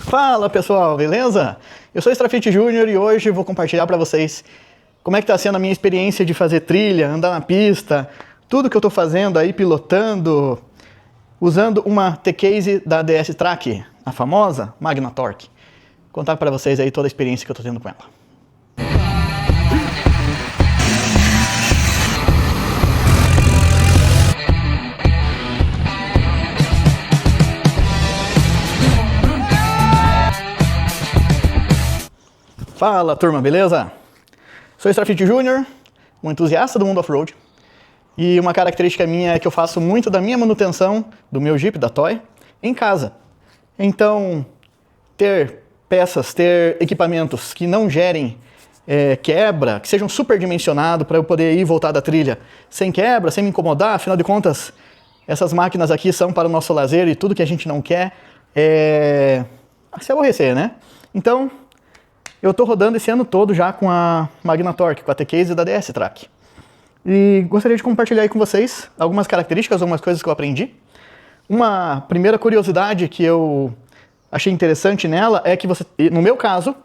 Fala pessoal, beleza? Eu sou o Strafite Júnior e hoje vou compartilhar para vocês como é que está sendo a minha experiência de fazer trilha, andar na pista, tudo que eu estou fazendo aí, pilotando, usando uma T-Case da DS Track, a famosa Magnatorque. Vou contar para vocês aí toda a experiência que eu estou tendo com ela. Fala turma, beleza? Sou o Strafite Júnior, um entusiasta do mundo off-road. E uma característica minha é que eu faço muito da minha manutenção do meu Jeep, da Toy, em casa. Então, ter peças, ter equipamentos que não gerem quebra, que sejam superdimensionados para eu poder ir e voltar da trilha sem quebra, sem me incomodar, afinal de contas, essas máquinas aqui são para o nosso lazer e tudo que a gente não quer é se aborrecer, né? Então, eu estou rodando esse ano todo já com a Magnatorque, com a T-Case da DS Track. E gostaria de compartilhar aí com vocês algumas características, algumas coisas que eu aprendi. Uma primeira curiosidade que eu achei interessante nela é que no meu caso,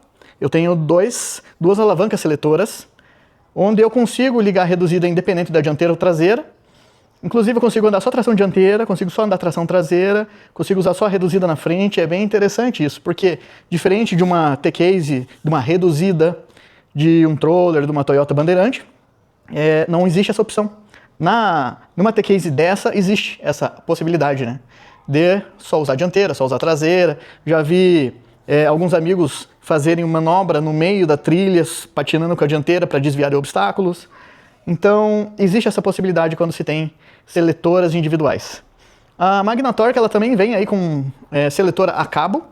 eu tenho duas alavancas seletoras, onde eu consigo ligar a reduzida independente da dianteira ou traseira. Inclusive eu consigo andar só tração dianteira, consigo só andar tração traseira, consigo usar só a reduzida na frente. É bem interessante isso, porque diferente de uma T-Case, de uma reduzida, de um Troller, de uma Toyota Bandeirante, não existe essa opção. Numa T-Case dessa existe essa possibilidade, né? De só usar dianteira, só usar traseira. Já vi alguns amigos fazerem uma manobra no meio da trilha, patinando com a dianteira para desviar de obstáculos. Então, existe essa possibilidade quando se tem seletoras individuais. A Magnatorque ela também vem aí com seletora a cabo,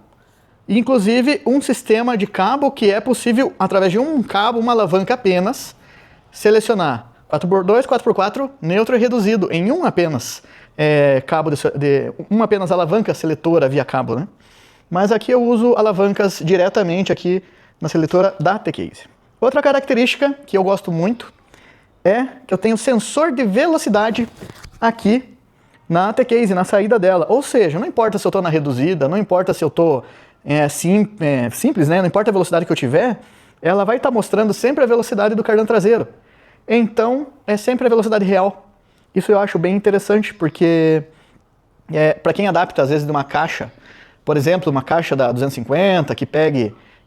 e inclusive um sistema de cabo que é possível, através de um cabo, uma alavanca apenas, selecionar 4x2, 4x4, neutro e reduzido, em um apenas cabo uma apenas alavanca seletora via cabo, né? Mas aqui eu uso alavancas diretamente aqui na seletora da T-Case. Outra característica que eu gosto muito é que eu tenho sensor de velocidade aqui na T-Case, na saída dela. Ou seja, não importa se eu estou na reduzida, não importa se eu estou simples, né? Não importa a velocidade que eu tiver, ela vai estar mostrando sempre a velocidade do cardan traseiro. Então, é sempre a velocidade real. Isso eu acho bem interessante, porque para quem adapta, às vezes, de uma caixa, por exemplo, uma caixa da 250, que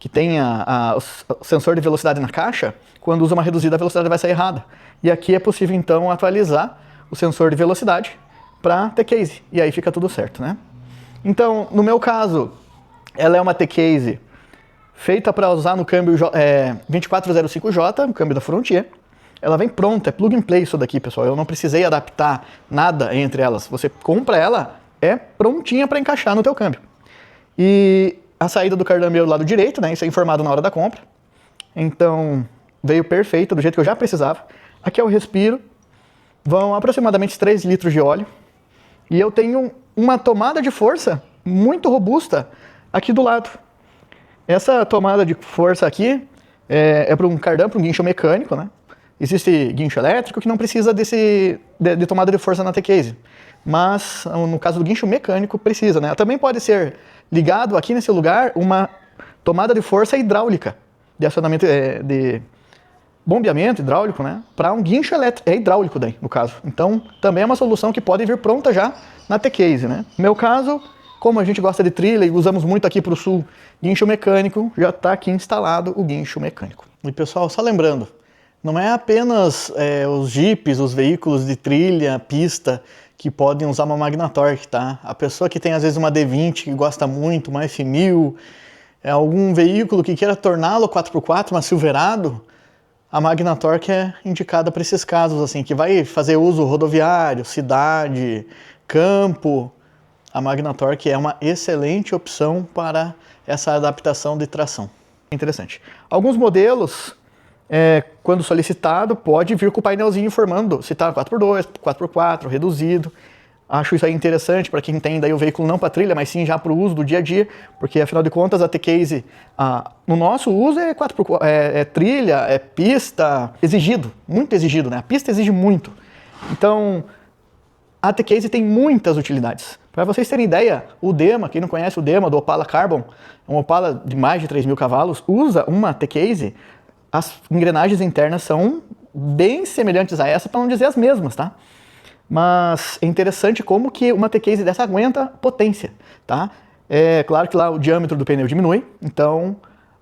tenha o sensor de velocidade na caixa, quando usa uma reduzida, a velocidade vai sair errada. E aqui é possível, então, atualizar o sensor de velocidade para T-Case, e aí fica tudo certo, né? Então, no meu caso, ela é uma T-Case feita para usar no câmbio 2405J, o câmbio da Frontier. Ela vem pronta, é plug and play isso daqui, pessoal. Eu não precisei adaptar nada entre elas. Você compra ela, é prontinha para encaixar no teu câmbio. E a saída do cardan meu do lado direito, né? Isso é informado na hora da compra. Então, veio perfeita, do jeito que eu já precisava. Aqui é o respiro. Vão aproximadamente 3 litros de óleo. E eu tenho uma tomada de força muito robusta aqui do lado. Essa tomada de força aqui é para um cardan, para um guincho mecânico, né? Existe guincho elétrico que não precisa de tomada de força na T-Case. Mas, no caso do guincho mecânico, precisa, né? Também pode ser ligado aqui nesse lugar uma tomada de força hidráulica, de acionamento, de bombeamento hidráulico, né? Para um guincho elétrico, hidráulico daí, no caso. Então, também é uma solução que pode vir pronta já na T-Case, né? No meu caso, como a gente gosta de trilha e usamos muito aqui para o sul, guincho mecânico, já está aqui instalado o guincho mecânico. E pessoal, só lembrando, não é apenas os Jeeps, os veículos de trilha, pista, que podem usar uma Magnatorque, tá? A pessoa que tem às vezes uma D20 que gosta muito, uma F1000, algum veículo que queira torná-lo 4x4, uma Silverado, a Magnatorque é indicada para esses casos, assim, que vai fazer uso rodoviário, cidade, campo. A Magnatorque é uma excelente opção para essa adaptação de tração. Interessante. Alguns modelos, quando solicitado, pode vir com o painelzinho informando se está 4x2, 4x4, reduzido. Acho isso aí interessante para quem tem daí o veículo não para trilha, mas sim já para o uso do dia a dia, porque afinal de contas a T-Case, no nosso uso é trilha, é pista, exigido, muito exigido, né? A pista exige muito. Então, a T-Case tem muitas utilidades. Para vocês terem ideia, o Dema, quem não conhece o Dema do Opala Carbon, um Opala de mais de 3.000 cavalos, usa uma T-Case, as engrenagens internas são bem semelhantes a essa, para não dizer as mesmas, tá? Mas é interessante como que uma T-Case dessa aguenta potência, tá? É claro que lá o diâmetro do pneu diminui, então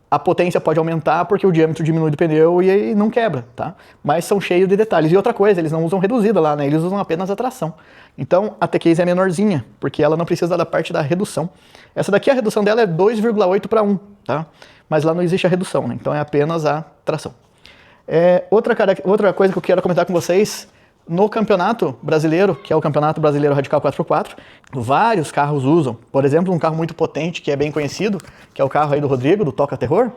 a potência pode aumentar porque o diâmetro diminui do pneu e aí não quebra, tá? Mas são cheios de detalhes. E outra coisa, eles não usam reduzida lá, né? Eles usam apenas a tração. Então a T-Case é menorzinha, porque ela não precisa da parte da redução. Essa daqui, a redução dela é 2,8 para 1, tá? Mas lá não existe a redução, né? Então é apenas a tração. Outra coisa que eu quero comentar com vocês, no campeonato brasileiro, que é o Campeonato Brasileiro Radical 4x4, vários carros usam. Por exemplo, um carro muito potente, que é bem conhecido, que é o carro aí do Rodrigo, do Toca Terror.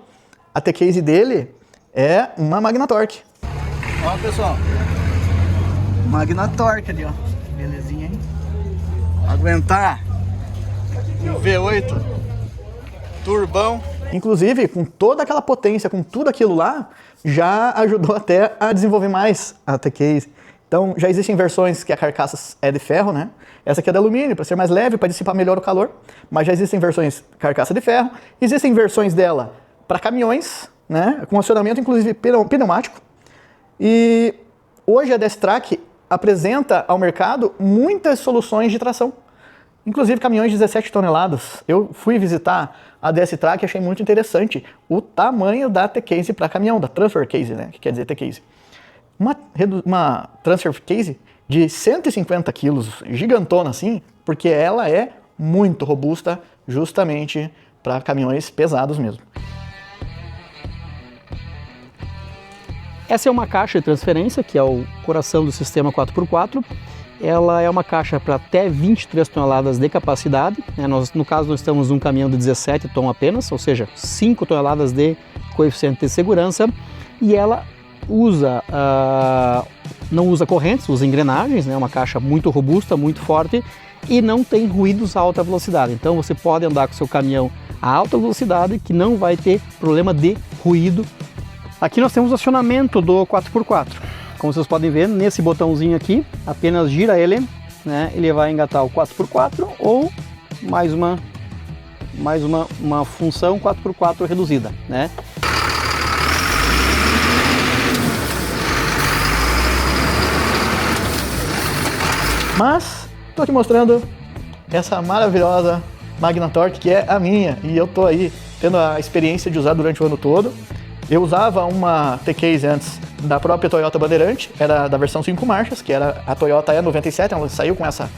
A T-Case dele é uma Magnatorque. Ó, pessoal. Magnatorque ali, ó. Belezinha, hein? Aguentar um V8 turbão. Inclusive, com toda aquela potência, com tudo aquilo lá, já ajudou até a desenvolver mais a T-Case. Então, já existem versões que a carcaça é de ferro, né? Essa aqui é de alumínio, para ser mais leve, para dissipar melhor o calor. Mas já existem versões carcaça de ferro. Existem versões dela para caminhões, né? Com acionamento, inclusive, pneumático. E hoje a DS-Track apresenta ao mercado muitas soluções de tração. Inclusive caminhões de 17 toneladas. Eu fui visitar a DS-Track e achei muito interessante o tamanho da T-Case para caminhão, da Transfer Case, né? Que quer dizer T-Case. Uma Transfer Case de 150 quilos, gigantona assim, porque ela é muito robusta justamente para caminhões pesados mesmo. Essa é uma caixa de transferência, que é o coração do sistema 4x4. Ela é uma caixa para até 23 toneladas de capacidade. No caso, nós estamos num caminhão de 17 tom apenas, ou seja, 5 toneladas de coeficiente de segurança. E ela não usa correntes, usa engrenagens, né? Uma caixa muito robusta, muito forte e não tem ruídos a alta velocidade. Então você pode andar com seu caminhão a alta velocidade que não vai ter problema de ruído. Aqui nós temos o acionamento do 4x4. Como vocês podem ver, nesse botãozinho aqui, apenas gira ele, né? Ele vai engatar o 4x4 ou mais uma função 4x4 reduzida, né? Mas estou aqui mostrando essa maravilhosa Magnatorque, que é a minha, e eu estou aí tendo a experiência de usar durante o ano todo. Eu usava uma T-Case antes da própria Toyota Bandeirante, era da versão 5 marchas, que era a Toyota E97, ela saiu com essa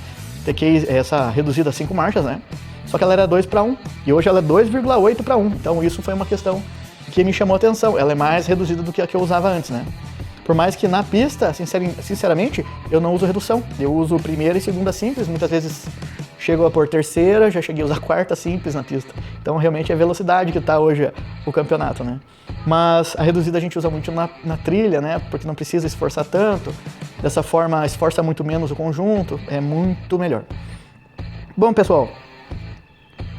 T-Case, essa reduzida 5 marchas, né? Só que ela era 2 para 1, e hoje ela é 2,8 para 1, então isso foi uma questão que me chamou a atenção, ela é mais reduzida do que a que eu usava antes, né? Por mais que na pista, sinceramente, eu não uso redução. Eu uso primeira e segunda simples, muitas vezes chego a pôr terceira, já cheguei a usar quarta simples na pista. Então realmente é velocidade que está hoje o campeonato, né? Mas a reduzida a gente usa muito na trilha, né? Porque não precisa esforçar tanto. Dessa forma, esforça muito menos o conjunto, é muito melhor. Bom, pessoal,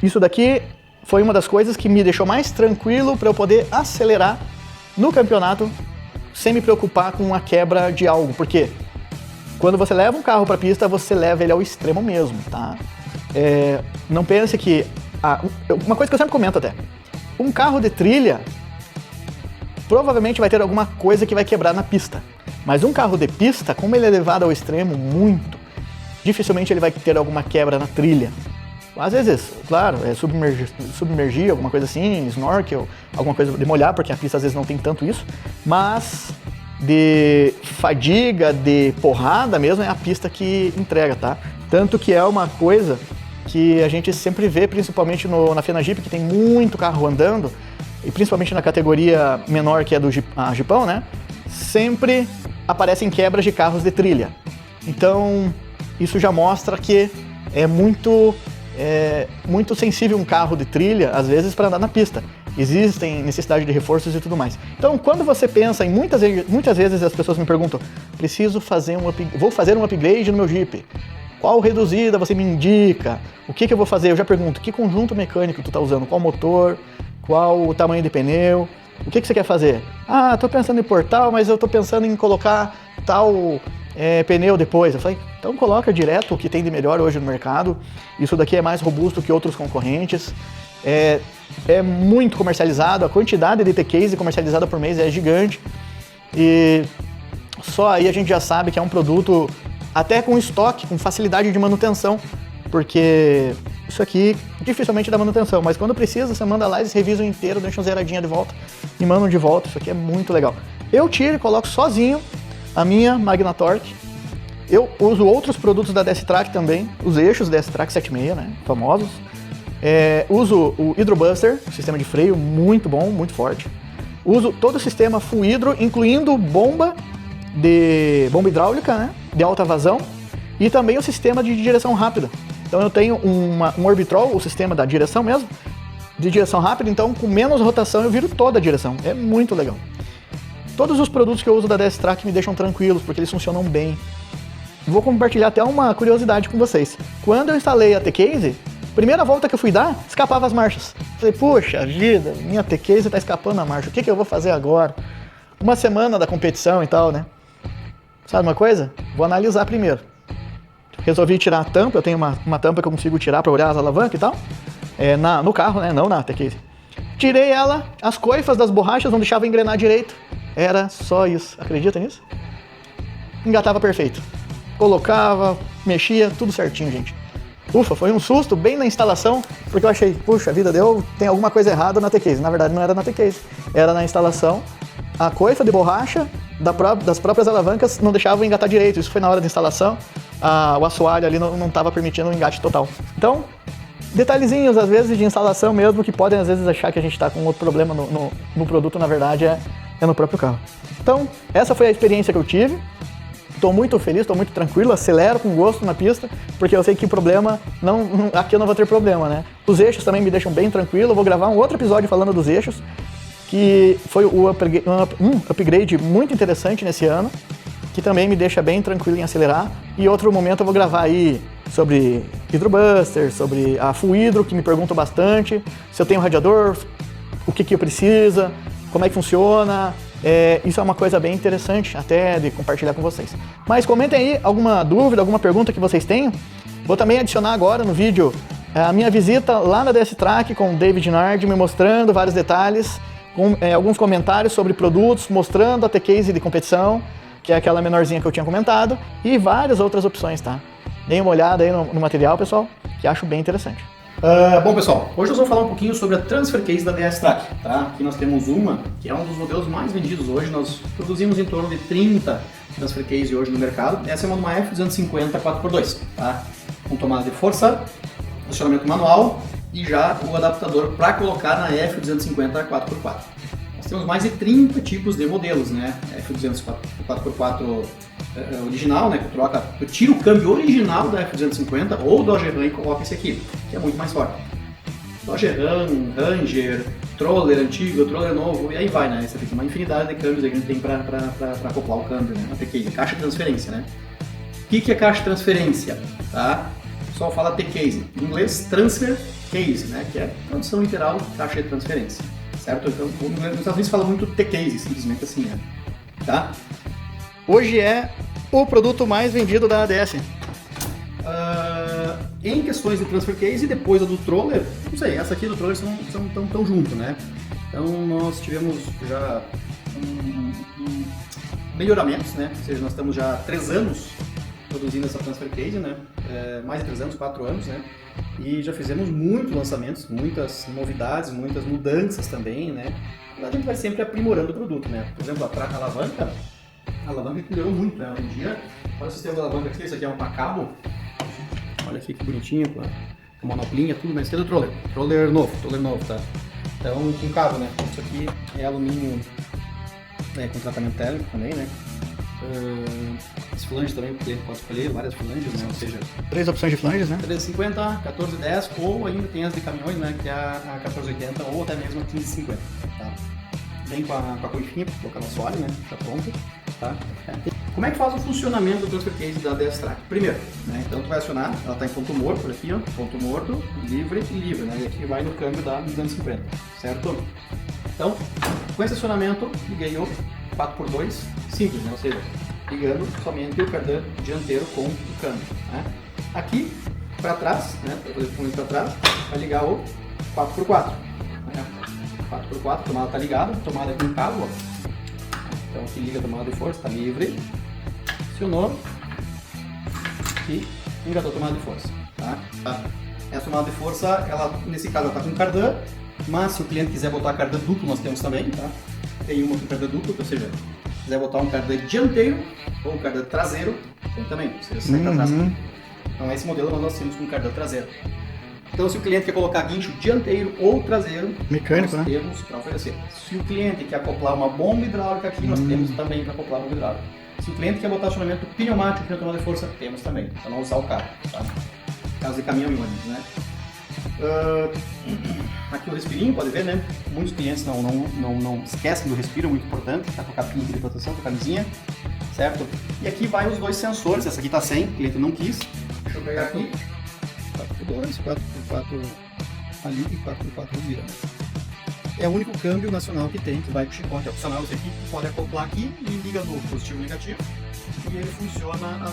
isso daqui foi uma das coisas que me deixou mais tranquilo para eu poder acelerar no campeonato sem me preocupar com a quebra de algo, porque quando você leva um carro para a pista, você leva ele ao extremo mesmo, tá? Não pense que... uma coisa que eu sempre comento até, um carro de trilha provavelmente vai ter alguma coisa que vai quebrar na pista, mas um carro de pista, como ele é levado ao extremo muito, dificilmente ele vai ter alguma quebra na trilha. Às vezes, claro, submergir, alguma coisa assim, snorkel, alguma coisa de molhar, porque a pista às vezes não tem tanto isso, mas de fadiga, de porrada mesmo, é a pista que entrega, tá? Tanto que é uma coisa que a gente sempre vê, principalmente na FenaJeep, que tem muito carro andando, e principalmente na categoria menor, que é do Jeepão, né? Sempre aparecem quebras de carros de trilha. Então, isso já mostra que é muito sensível um carro de trilha, às vezes, para andar na pista. Existem necessidade de reforços e tudo mais. Então, quando você pensa em muitas vezes as pessoas me perguntam, vou fazer um upgrade no meu Jeep. Qual reduzida você me indica? O que eu vou fazer? Eu já pergunto, que conjunto mecânico tu está usando? Qual motor? Qual o tamanho de pneu? O que você quer fazer? Ah, estou pensando em portal, mas eu estou pensando em colocar tal pneu depois. Eu falei, então coloca direto o que tem de melhor hoje no mercado. Isso daqui é mais robusto que outros concorrentes. É muito comercializado, a quantidade de T-Case comercializada por mês é gigante. E só aí a gente já sabe que é um produto até com estoque, com facilidade de manutenção, porque isso aqui dificilmente dá manutenção, mas quando precisa, você manda lá, eles revisam inteiro, deixam zeradinha de volta e mandam de volta. Isso aqui é muito legal. Eu tiro e coloco sozinho a minha Magnatorque. Eu uso outros produtos da DS-Track também, os eixos DS-Track 76, né, famosos. Uso o Hydrobuster, sistema de freio muito bom, muito forte. Uso todo o sistema full hidro, incluindo bomba hidráulica, né, de alta vazão, e também o sistema de direção rápida. Então eu tenho um Orbitrol, o sistema da direção mesmo, de direção rápida, então com menos rotação eu viro toda a direção. É muito legal. Todos os produtos que eu uso da DS-Track me deixam tranquilos, porque eles funcionam bem. Vou compartilhar até uma curiosidade com vocês. Quando eu instalei a T-Case, primeira volta que eu fui dar, escapava as marchas. Falei, puxa vida, minha T-Case tá escapando a marcha, o que eu vou fazer agora? Uma semana da competição e tal, né? Sabe uma coisa? Vou analisar primeiro. Resolvi tirar a tampa, eu tenho uma tampa que eu consigo tirar para olhar as alavancas e tal. No carro, né? Não na T-Case. Tirei ela, as coifas das borrachas não deixavam engrenar direito. Era só isso. Acredita nisso? Engatava perfeito. Colocava, mexia, tudo certinho, gente. Ufa, foi um susto bem na instalação, porque eu achei, puxa vida, tem alguma coisa errada na T-Case. Na verdade, não era na T-Case, era na instalação. A coifa de borracha das próprias alavancas não deixava engatar direito. Isso foi na hora da instalação. O assoalho ali não estava permitindo o engate total. Então, detalhezinhos, às vezes, de instalação mesmo, que podem, às vezes, achar que a gente está com outro problema no produto, na verdade, é no próprio carro. Então, essa foi a experiência que eu tive. Estou muito feliz, estou muito tranquilo, acelero com gosto na pista, porque eu sei que o problema, aqui eu não vou ter problema, né? Os eixos também me deixam bem tranquilo, eu vou gravar um outro episódio falando dos eixos, que foi um upgrade muito interessante nesse ano, que também me deixa bem tranquilo em acelerar. E outro momento eu vou gravar aí sobre Hydrobuster, sobre a Full Hydro, que me perguntam bastante, se eu tenho radiador, o que precisa, como é que funciona. Isso é uma coisa bem interessante até de compartilhar com vocês. Mas comentem aí alguma dúvida, alguma pergunta que vocês tenham. Vou também adicionar agora no vídeo a minha visita lá na DS-Track com o David Nard, me mostrando vários detalhes, com alguns comentários sobre produtos, mostrando a T-Case de competição, que é aquela menorzinha que eu tinha comentado, e várias outras opções, tá? Deem uma olhada aí no material, pessoal, que acho bem interessante. Bom, pessoal, hoje nós vamos falar um pouquinho sobre a Transfer Case da DS-Track, tá? Aqui nós temos uma, que é um dos modelos mais vendidos hoje. Nós produzimos em torno de 30 Transfer Case hoje no mercado. Essa é uma F250 4x2, tá? Com tomada de força, funcionamento manual e já o adaptador para colocar na F250 4x4. Nós temos mais de 30 tipos de modelos, né? F200 4x4 original, né? Eu tiro o câmbio original da F250 ou Dodge Ram e coloco esse aqui, que é muito mais forte. Dodge Ram, Ranger, Troller antigo, Troller novo, e aí vai, né? Essa aqui é uma infinidade de câmbios que a gente tem para acoplar o câmbio, né? T-Case, caixa de transferência, né? O que é caixa de transferência? Tá? O pessoal fala T-Case, em inglês Transfer Case, né? Que é tradução literal, caixa de transferência, certo? Então, nos Estados Unidos fala muito T-Case, simplesmente assim, né? Tá? Hoje é o produto mais vendido da ADS. Em questões de Transfer Case, depois a do Troller, não sei, essa aqui do Troller estão junto, né? Então nós tivemos já melhoramentos, né? Ou seja, nós estamos já há 3 anos produzindo essa Transfer Case, né? Mais de 3 anos, 4 anos, né? E já fizemos muitos lançamentos, muitas novidades, muitas mudanças também, né? A gente vai sempre aprimorando o produto, né? Por exemplo, a alavanca melhorou muito, né? Hoje em dia, olha o sistema da alavanca aqui, isso aqui é um cabo. Olha aqui que bonitinho, com a manoplinha, tudo, mas esse é do Troller. Troller novo, tá? Então, com cabo, né? Isso aqui é alumínio com tratamento térmico também, né? As flanges também, o cliente pode escolher várias flanges, né? Ou seja, 3 opções de flanges, né? 1350, 1410 ou ainda tem as de caminhões, né? Que é a 1480 ou até mesmo a 1550, tá? Vem com a coifinha para colocar no assoalho, né? Já pronto, tá? Como é que faz o funcionamento do Transfer Case da DS-Track? Primeiro, né? Então tu vai acionar, ela está em ponto morto, por aqui, ó, ponto morto, livre e livre, né? E aqui vai no câmbio da 250, certo? Então, com esse acionamento, liguei o 4x2 simples, né? Ou seja, ligando somente o cardan dianteiro com o câmbio, né? Aqui para trás, né, para poder pôr para trás, vai ligar o 4x4, né? 4x4, a tomada está ligada, a tomada aqui no cabo, ó. Então aqui liga a tomada de força, está livre, acionou e engatou a tomada de força, tá? Essa tomada de força, ela, nesse caso, ela está com cardan, mas se o cliente quiser botar cardan duplo, nós temos também, tá? Tem uma com cardan duplo, ou seja, se quiser botar um cardan dianteiro ou um cardan traseiro, tem também, ou seja, sai para trás. Então esse modelo nós temos com cardan traseiro. Então se o cliente quer colocar guincho dianteiro ou traseiro, mecânico, nós né? temos para oferecer. Se o cliente quer acoplar uma bomba hidráulica aqui, nós temos também para acoplar a bomba hidráulica. Se o cliente quer botar acionamento pneumático na tomada de força, temos também, para não usar o carro, tá? Caso de caminhão e ônibus, né? Aqui o respirinho, pode ver, né? Muitos clientes não esquecem do respiro, muito importante, tá com a capinha de proteção, com a camisinha, certo? E aqui vai os dois sensores, essa aqui tá sem, o cliente não quis. Deixa eu pegar aqui. 4x2, 4x4 ali e 4x4 vira. É o único câmbio nacional que tem, que vai com chicote opcional. Esse aqui pode acoplar aqui e liga no positivo e negativo. E ele funciona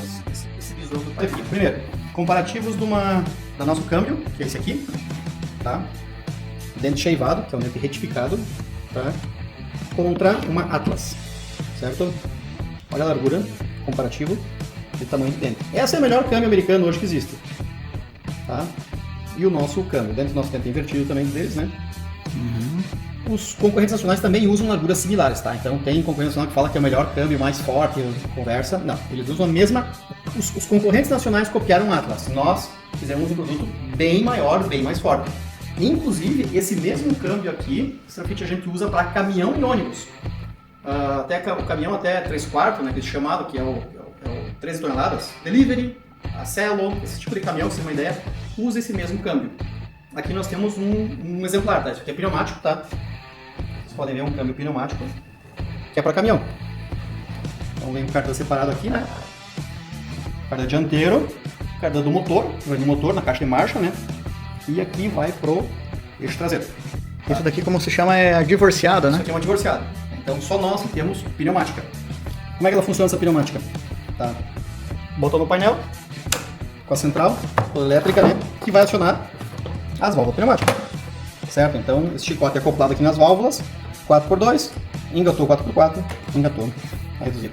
esse visor do pai. Primeiro, comparativos da nosso câmbio, que é esse aqui, tá? Dente cheivado, que é um dente retificado, tá? Contra uma Atlas, certo? Olha a largura, comparativo de tamanho de dente. Essa é a melhor câmbio americano hoje que existe, tá? E o nosso câmbio, dentro do nosso dente invertido também deles, né? Os concorrentes nacionais também usam larguras similares, tá? Então tem concorrente nacional que fala que é o melhor câmbio, mais forte, conversa. Não, eles usam a mesma... Os concorrentes nacionais copiaram o Atlas. Nós fizemos um produto bem maior, bem mais forte. Inclusive, esse mesmo câmbio aqui, a gente usa para caminhão e ônibus. Até o caminhão até 3/4, né, que é chamado, que é o 13 toneladas, delivery, a Celo, esse tipo de caminhão, pra você ter uma ideia, usa esse mesmo câmbio. Aqui nós temos um exemplar, tá? Isso aqui é pneumático, tá? Vocês podem ver um câmbio pneumático, que é para caminhão. Então vem o cardan separado aqui, né? Cardan dianteiro, cardan do motor, vai no motor, na caixa de marcha, né? E aqui vai pro eixo traseiro. Isso daqui, como se chama, é a divorciada, né? Isso aqui é uma divorciada. Então só nós que temos pneumática. Como é que ela funciona essa pneumática? Tá. Botão no painel, com a central elétrica, né? Que vai acionar as válvulas pneumáticas. Certo? Então esse chicote é acoplado aqui nas válvulas, 4x2, engatou 4x4, engatou a reduzida.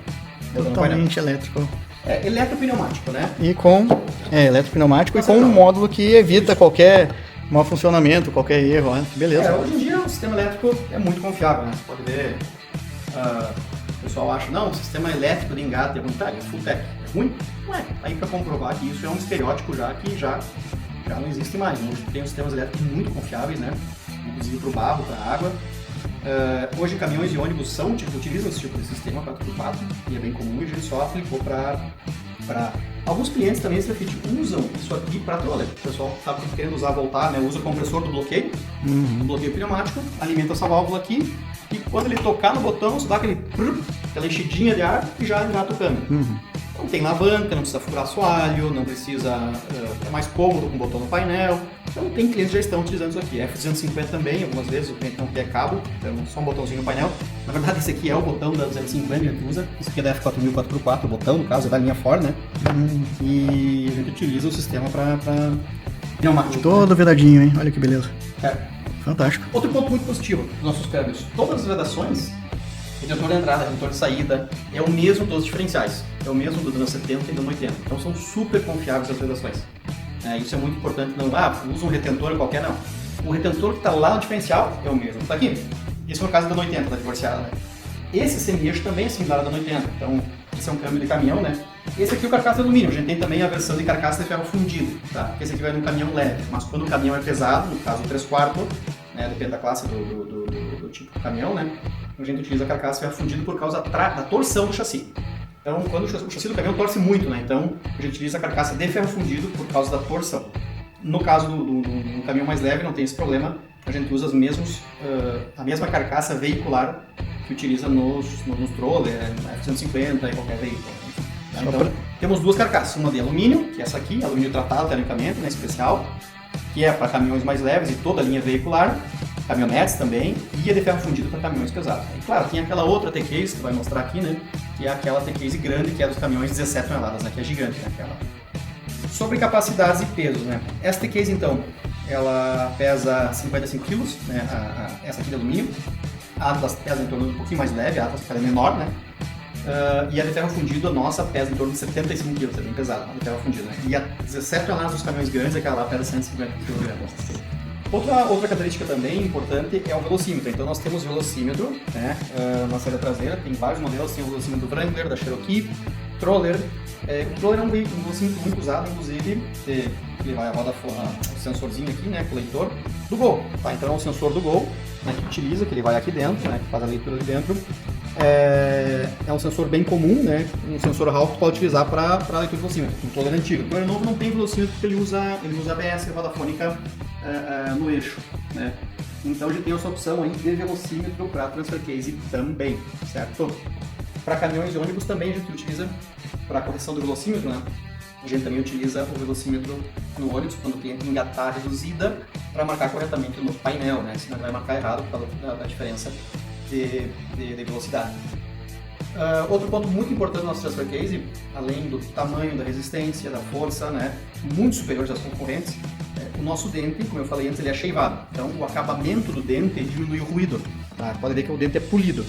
Totalmente elétrico. É eletropneumático, né? E com eletropneumático e com um módulo que evita qualquer mau funcionamento, qualquer erro, né? Beleza. Hoje em dia o sistema elétrico é muito confiável, né? Você pode ver, o pessoal acha, não, o sistema elétrico de engate é ruim, tá, é full tech, é ruim? Não é. Aí para comprovar que isso é um estereótipo que já não existe mais. Hoje tem sistemas elétricos muito confiáveis, né? Inclusive para o barro, para a água. Hoje caminhões e ônibus utilizam esse tipo de sistema 4x4 e é bem comum, e a gente só aplicou para alguns clientes também usam isso aqui para troller. O pessoal está querendo voltar, né? Usa o compressor do bloqueio, bloqueio pneumático, alimenta essa válvula aqui e quando ele tocar no botão, você dá aquela enchidinha de ar e já engata o câmbio. Não tem alavanca, não precisa furar assoalho, não precisa, é mais cômodo com o botão no painel. Então tem clientes que já estão utilizando isso aqui. F250 também, algumas vezes o cliente não quer cabo, então só um botãozinho no painel. Na verdade esse aqui é o botão da 250 que a gente usa, isso aqui é da F4000 4x4, o botão no caso é da linha Ford, né? E a gente utiliza o sistema para pneumático. Todo vedadinho, hein? Olha que beleza. Fantástico. Outro ponto muito positivo dos nossos câmbios, todas as vedações, retentor de entrada, retentor de saída, é o mesmo todos os diferenciais. É o mesmo do Dana 70 e do 80. Então são super confiáveis as vedações. Isso é muito importante, não usa um retentor qualquer, não. O retentor que está lá no diferencial é o mesmo que está aqui. Isso no caso da 80, da divorciada, né? Esse semi-eixo também é similar ao da 80, então esse é um câmbio de caminhão, né? Esse aqui é o carcaça de alumínio, a gente tem também a versão de carcaça de ferro fundido, tá? Esse aqui vai num caminhão leve, mas quando o caminhão é pesado, no caso o 3/4, né? Depende da classe do tipo de caminhão, né? A gente utiliza a carcaça de ferro fundido por causa da torção do chassi. Então, quando o chassi do caminhão torce muito, né? Então, a gente utiliza a carcaça de ferro fundido por causa da torção. No caso do caminhão mais leve, não tem esse problema. A gente usa a mesma carcaça veicular que utiliza nos troller, F-150 e qualquer veículo. Então, temos duas carcaças. Uma de alumínio, que é essa aqui, alumínio tratado, tecnicamente, né? Especial, que é para caminhões mais leves e toda a linha veicular. caminhonetes também, e a de ferro fundido para caminhões pesados. E claro, tem aquela outra T-Case que vai mostrar aqui, né? Que é aquela T-Case grande, que é dos caminhões 17 toneladas, né? Que é gigante, né? Aquela. Sobre capacidades e pesos, né? Essa T-Case, então, ela pesa 55 kg, né? Essa aqui de alumínio. A Atlas pesa em torno de um pouquinho mais leve, a Atlas é menor, né? E a de ferro fundido, a nossa, pesa em torno de 75 kg, é bem pesada, a de ferro fundido, né? E a 17 toneladas dos caminhões grandes, aquela lá pesa 150 kg. Outra característica também importante é o velocímetro. Então nós temos velocímetro, né, na saída traseira, tem vários modelos, tem o velocímetro do Wrangler, da Cherokee, Troller. O Troller é um velocímetro muito usado, inclusive, ele vai roda o sensorzinho aqui, né, com o leitor do Gol. Tá? Então é o sensor do Gol, né, que utiliza, que ele vai aqui dentro, né, que faz a leitura ali dentro. É um sensor bem comum, né, um sensor alto que pode utilizar para leitura de velocímetro. O Troller antigo. O Troller novo não tem velocímetro porque ele usa ABS, roda fônica, no eixo, né? Então a gente tem essa opção aí de velocímetro para transfer case também, certo? Para caminhões e ônibus também a gente utiliza para correção do velocímetro, né? A gente também utiliza o velocímetro no ônibus quando tem engatar reduzida para marcar corretamente no painel, né? Senão vai marcar errado por causa da diferença de velocidade. Outro ponto muito importante do nosso transfer case, além do tamanho, da resistência, da força, né, muito superiores às concorrentes, o nosso dente, como eu falei antes, ele é cheivado. Então o acabamento do dente diminui o ruído. Tá? Pode ver que o dente é polido.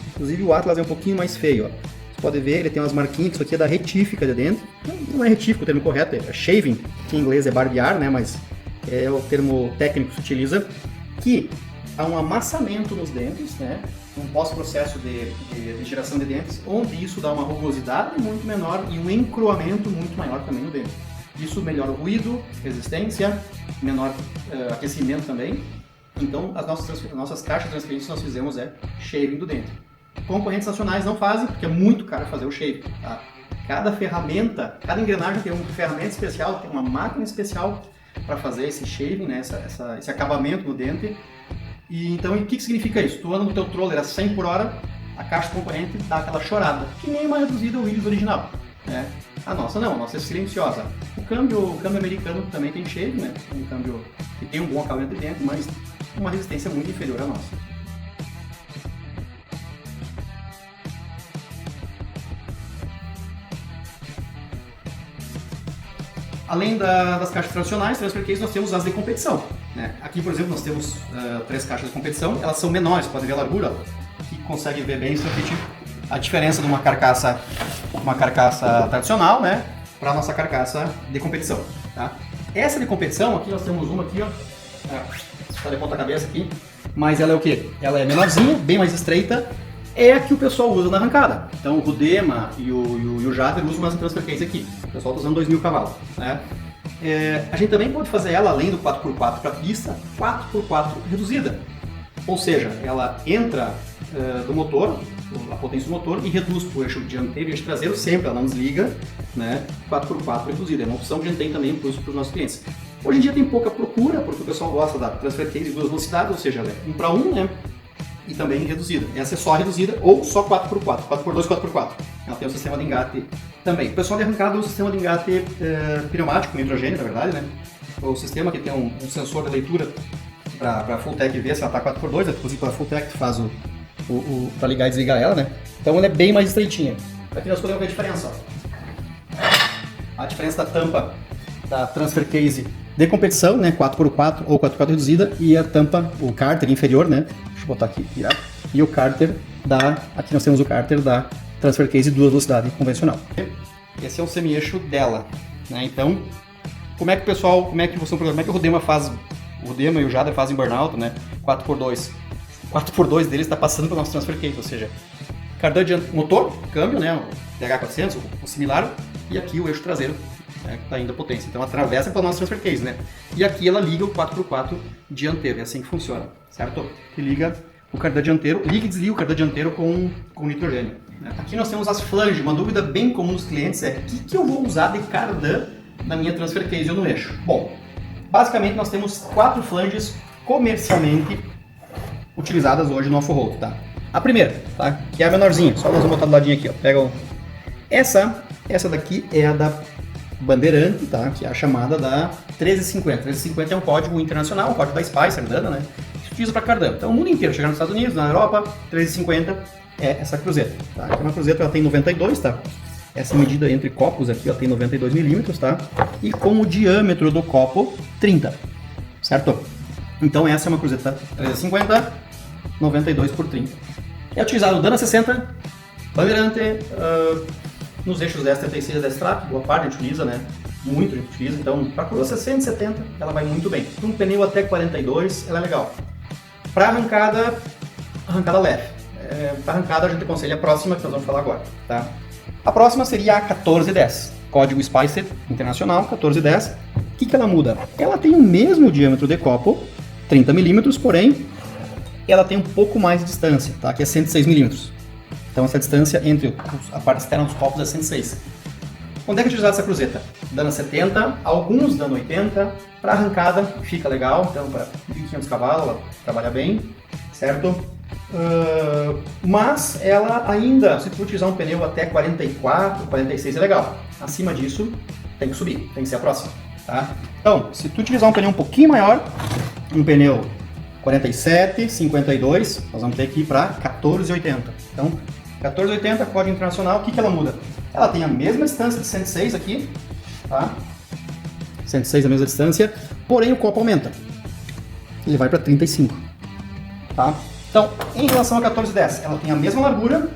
Inclusive o Atlas é um pouquinho mais feio. Ó. Você pode ver, ele tem umas marquinhas, isso aqui é da retífica de dente. Não é retífica, o termo correto é shaving, que em inglês é barbear, né, mas é o termo técnico que se utiliza, que há um amassamento nos dentes, né? Um pós-processo de geração de dentes, onde isso dá uma rugosidade muito menor e um encroamento muito maior também no dente. Isso melhora o ruído, resistência, menor aquecimento também. Então, as nossas caixas de transferência que nós fizemos é shaving do dente. Concorrentes nacionais não fazem, porque é muito caro fazer o shaving. Tá? Cada ferramenta, cada engrenagem tem uma ferramenta especial, tem uma máquina especial para fazer esse shaving, né? esse acabamento no dente. E então, o que significa isso? Tu anda no teu Troller a 100 por hora, a caixa concorrente dá aquela chorada, que nem uma reduzida Willys original. Né? A nossa não, a nossa é silenciosa. O câmbio americano também tem shave, né? Um câmbio que tem um bom acabamento de dentro, mas uma resistência muito inferior à nossa. Além das caixas tradicionais, transfer case, nós temos as de competição. Né? Aqui, por exemplo, nós temos 3 caixas de competição, elas são menores, pode ver a largura, que consegue ver bem a diferença de uma carcaça tradicional, né, para a nossa carcaça de competição. Tá? Essa de competição, aqui nós temos uma aqui, ó, está de ponta cabeça aqui, mas ela é o quê? Ela é menorzinha, bem mais estreita, é a que o pessoal usa na arrancada. Então o Rudema e o Jader usam mais transfer case aqui. O pessoal está usando 2.000 cavalos. Né? A gente também pode fazer ela, além do 4x4 para pista, 4x4 reduzida. Ou seja, ela entra do motor, a potência do motor, e reduz para o eixo dianteiro e eixo traseiro sempre, ela não desliga, né? 4x4 reduzida. É uma opção que a gente tem também para os nossos clientes. Hoje em dia tem pouca procura, porque o pessoal gosta da transfer case de 2 velocidades, ou seja, ela é 1x1, né? E também reduzida. Essa é só reduzida ou só 4x4, 4x2, 4x4. Ela tem o sistema de engate também. O pessoal de arrancada usa o sistema de engate pneumático, com hidrogênio, na verdade, né? O sistema que tem um sensor de leitura para a Fulltech ver se ela está 4x2, inclusive a Fulltech faz para ligar e desligar ela, né? Então ela é bem mais estreitinha. Aqui nós podemos ver a diferença. Ó. A diferença da tampa da transfer case de competição, né? 4x4 ou 4x4 reduzida, e a tampa, o cárter inferior, né? Deixa eu botar aqui, virado. E o cárter aqui nós temos o cárter da transfer case 2 velocidade convencional. Esse é o semi-eixo dela, né? Então, como é que o Rudema faz, o Rudema e o Jader fazem burnout, né? 4x2. 4x2 deles está passando para o nosso transfer case, ou seja, cardan dianteiro, motor, câmbio, né? O DH400, o similar, e aqui o eixo traseiro, né, que está indo a potência. Então atravessa para o nosso transfer case, né? E aqui ela liga o 4x4 dianteiro, é assim que funciona, certo? Que liga o cardan dianteiro, liga e desliga o cardan dianteiro com nitrogênio. Né? Aqui nós temos as flanges. Uma dúvida bem comum dos clientes é: o que eu vou usar de cardan na minha transfer case ou no eixo? Bom, basicamente nós temos 4 flanges comercialmente utilizadas hoje no off-road, tá? A primeira, tá? Que é a menorzinha, só nós vamos botar do ladinho aqui, ó. Pega essa daqui é a da Bandeirante, tá? Que é a chamada da 1350. 1350 é um código internacional, um código da Spicer, né? utiliza para cardan. Então o mundo inteiro, chegar nos Estados Unidos, na Europa, 13,50 é essa cruzeta. Tá? Então uma cruzeta ela tem 92, tá? Essa medida entre copos aqui ela tem 92 milímetros, tá? E com o diâmetro do copo 30, certo? Então essa é uma cruzeta 13,50, 92 por 30. É utilizado Dana 60, Bandeirante, nos eixos 1036 e 10 track, boa parte a gente utiliza, né? Muito a gente utiliza, então para cruzeta 170 ela vai muito bem. Para um pneu até 42 ela é legal. Para arrancada leve. Para arrancada a gente aconselha a próxima que nós vamos falar agora, tá? A próxima seria a 1410, código Spicer Internacional 1410. O que ela muda? Ela tem o mesmo diâmetro de copo, 30 milímetros, porém ela tem um pouco mais de distância, tá? Que é 106 milímetros. Então essa distância entre a parte externa dos copos é 106. Onde é que é utilizada essa cruzeta? Dana 70, alguns dano 80. Para arrancada fica legal, então para 1.500 cavalos ela trabalha bem, certo? Mas ela ainda, se tu utilizar um pneu até 44, 46 é legal. Acima disso tem que subir, tem que ser a próxima, tá? Então, se tu utilizar um pneu um pouquinho maior, um pneu 47, 52, nós vamos ter que ir para 14,80. Então, 14,80, código internacional, o que ela muda? Ela tem a mesma distância de 106 aqui, tá? 106 é a mesma distância, porém o copo aumenta. Ele vai para 35, tá? Então, em relação a 1410, ela tem a mesma largura,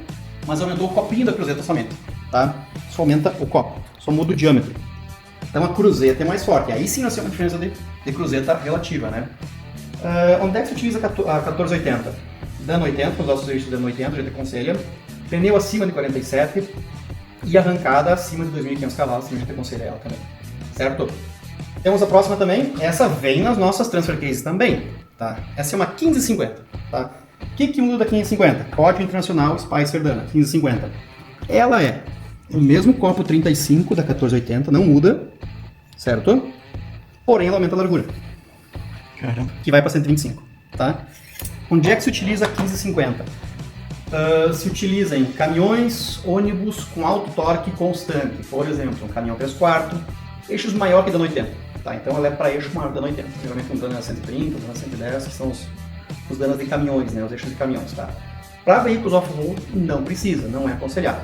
mas aumentou o copinho da cruzeta somente, tá? Só aumenta o copo, só muda o diâmetro. Então a cruzeta é mais forte. Aí sim nós temos uma diferença de cruzeta relativa, né? Onde é que se utiliza a 1480? Dano 80, os nossos eixos dano 80, a gente aconselha. Pneu acima de 47 e arrancada acima de 2.500 cavalos, a gente aconselha ela também, certo? Temos a próxima também, essa vem nas nossas transfer cases também, tá? Essa é uma 1550, tá? O que muda da 1550? Código internacional Spicer Dana, 1550. Ela é o mesmo copo 35 da 1480, não muda, certo? Porém ela aumenta a largura. Caramba. Que vai para 125, tá? Onde é que se utiliza a 1550? Se utiliza em caminhões, ônibus com alto torque constante, por exemplo, um caminhão 3/4, eixos maior que dano 80, tá? Então ela é para eixo maior que dano 80, geralmente um dano 130, dano 110, que são os danos de caminhões, né? Os eixos de caminhões, tá? Para veículos off-road não precisa, não é aconselhado.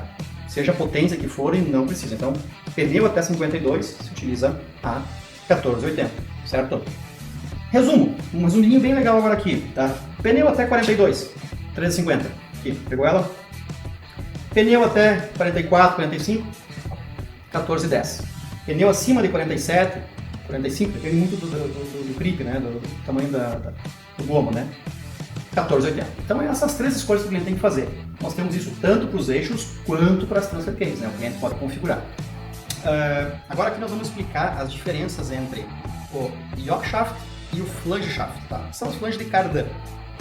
Seja a potência que forem, não precisa. Então, pneu até 52 se utiliza a 1480, certo? Resumo, um resuminho bem legal agora aqui, tá? Pneu até 42, 1350. Aqui, pegou ela? Pneu até 44, 45, 1410. Pneu acima de 47, 45, depende muito do grip, né? Do tamanho do gomo, né? 1480. Então, essas três escolhas que o cliente tem que fazer. Nós temos isso tanto para os eixos quanto para as transfer cases, né? O cliente pode configurar. Agora aqui nós vamos explicar as diferenças entre o yoke shaft e o flange shaft, tá? São os flanges de cardan.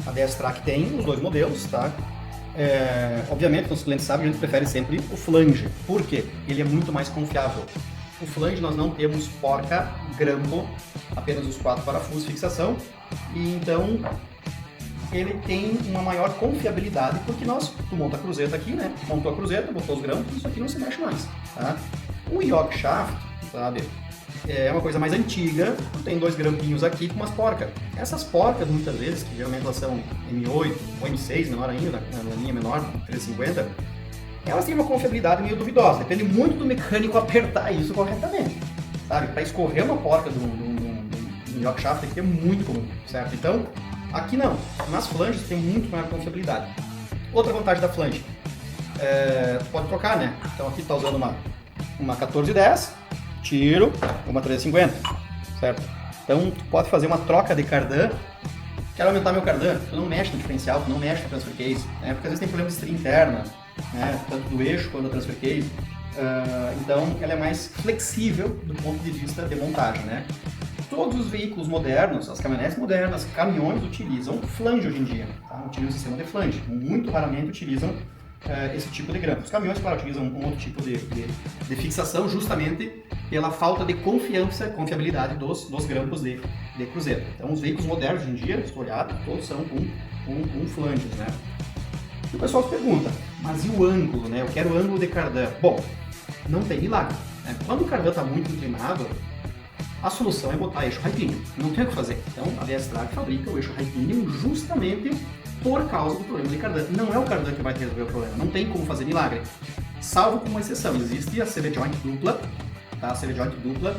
A DS Track tem os dois modelos, tá? Obviamente, os clientes sabem, a gente prefere sempre o flange. Por quê? Ele é muito mais confiável. O flange nós não temos porca, grampo, apenas os 4 parafusos de fixação, e então ele tem uma maior confiabilidade, porque tu monta a cruzeta aqui, né? Montou a cruzeta, botou os grampos, isso aqui não se mexe mais, tá? O yoke shaft, sabe? É uma coisa mais antiga, tem 2 grampinhos aqui com umas porcas. Essas porcas, muitas vezes, que geralmente elas são M8 ou M6, menor ainda, na linha menor, 350, elas têm uma confiabilidade meio duvidosa. Depende muito do mecânico apertar isso corretamente, sabe? Para escorrer uma porca do yoke shaft aqui é muito comum, certo? Então, aqui não. Nas flanges tem muito maior confiabilidade. Outra vantagem da flange, tu pode trocar, né? Então aqui está usando uma 1410, tiro uma 1350, certo? Então tu pode fazer uma troca de cardan. Quero aumentar meu cardan, tu não mexe no diferencial, tu não mexe no transfer case, né? Porque às vezes tem problema de estria interna, né? Tanto do eixo quanto da transfer case. Então ela é mais flexível do ponto de vista de montagem, né? Todos os veículos modernos, as caminhonetes modernas, caminhões utilizam flange hoje em dia, tá? Utilizam o sistema de flange, muito raramente utilizam esse tipo de grampo. Os caminhões, claro, utilizam um outro tipo de fixação justamente pela falta de confiabilidade dos grampos de cruzeta. Então os veículos modernos hoje em dia, se olhar, todos são com flanges, né? E o pessoal se pergunta, mas e o ângulo, né? Eu quero o ângulo de cardan. Bom, não tem milagre, né? Quando o cardan está muito inclinado, A solução é botar eixo high pinion, não tem o que fazer. Então a DS-Track fabrica o eixo high pinion justamente por causa do problema de cardan. Não é o cardan que vai resolver o problema, não tem como fazer milagre. Salvo com uma exceção, existe a CV joint dupla, tá? A CV joint dupla,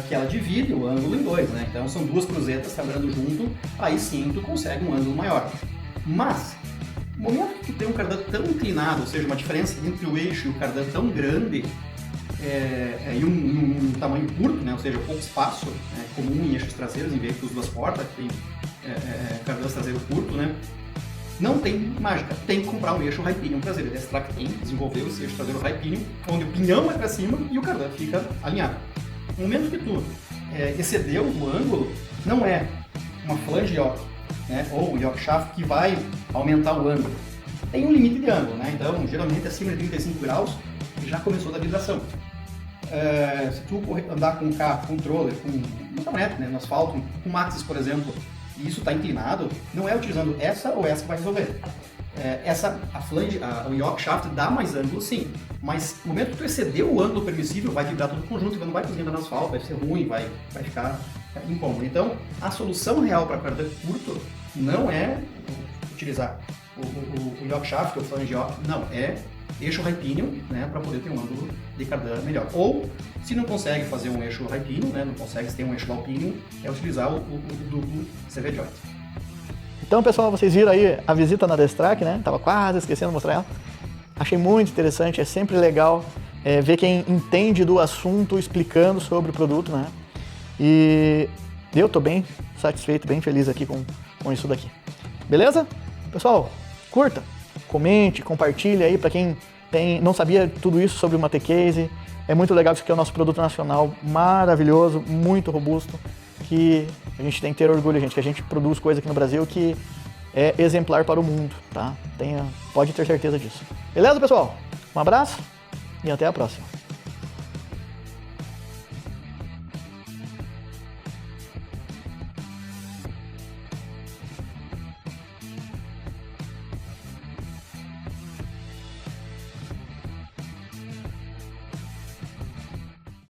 que ela divide o ângulo em dois, né? Então são duas cruzetas trabalhando junto, aí sim tu consegue um ângulo maior. Mas, no momento que tu tem um cardan tão inclinado, ou seja, uma diferença entre o eixo e o cardan tão grande, e um tamanho curto, né? Ou seja, pouco espaço, comum em eixos traseiros, em veículos duas portas, que tem cardãs traseiro curto, né? Não tem mágica, tem que comprar um eixo high pinion traseiro. A DS-Track tem, desenvolveu esse eixo traseiro high pinion, onde o pinhão é para cima e o cardan fica alinhado. No momento que tu excedeu o ângulo, não é uma flange yoke, né? Ou o yoke shaft que vai aumentar o ângulo. Tem um limite de ângulo, né? Então, geralmente acima de 35 graus já começou da vibração. Se tu andar com um carro, com um controller, com uma caminhonete, né, no asfalto, com Maxxis, por exemplo, e isso está inclinado, não é utilizando essa ou essa que vai resolver. A flange, o yoke shaft dá mais ângulo sim, mas no momento que tu excedeu o ângulo permissível, vai vibrar todo o conjunto, não vai conseguir andar no asfalto, vai ser ruim, vai ficar incômodo. Então, a solução real para cardan curto não é utilizar o yoke shaft ou flange yoke, não, é eixo high pinion, né, para poder ter um ângulo de cardan melhor. Ou, se não consegue fazer um eixo high pinion, né, não consegue ter um eixo low pinion, é utilizar o duplo CV joint. Então, pessoal, vocês viram aí a visita na DS-Track, né? Tava quase esquecendo de mostrar ela. Achei muito interessante, é sempre legal ver quem entende do assunto explicando sobre o produto, né? E eu tô bem satisfeito, bem feliz aqui com isso daqui. Beleza? Pessoal, curta, comente, compartilhe aí para quem não sabia tudo isso sobre o Matecase. É muito legal, isso aqui é o nosso produto nacional maravilhoso, muito robusto, que a gente tem que ter orgulho, gente, que a gente produz coisa aqui no Brasil que é exemplar para o mundo, tá? Pode ter certeza disso. Beleza, pessoal? Um abraço e até a próxima.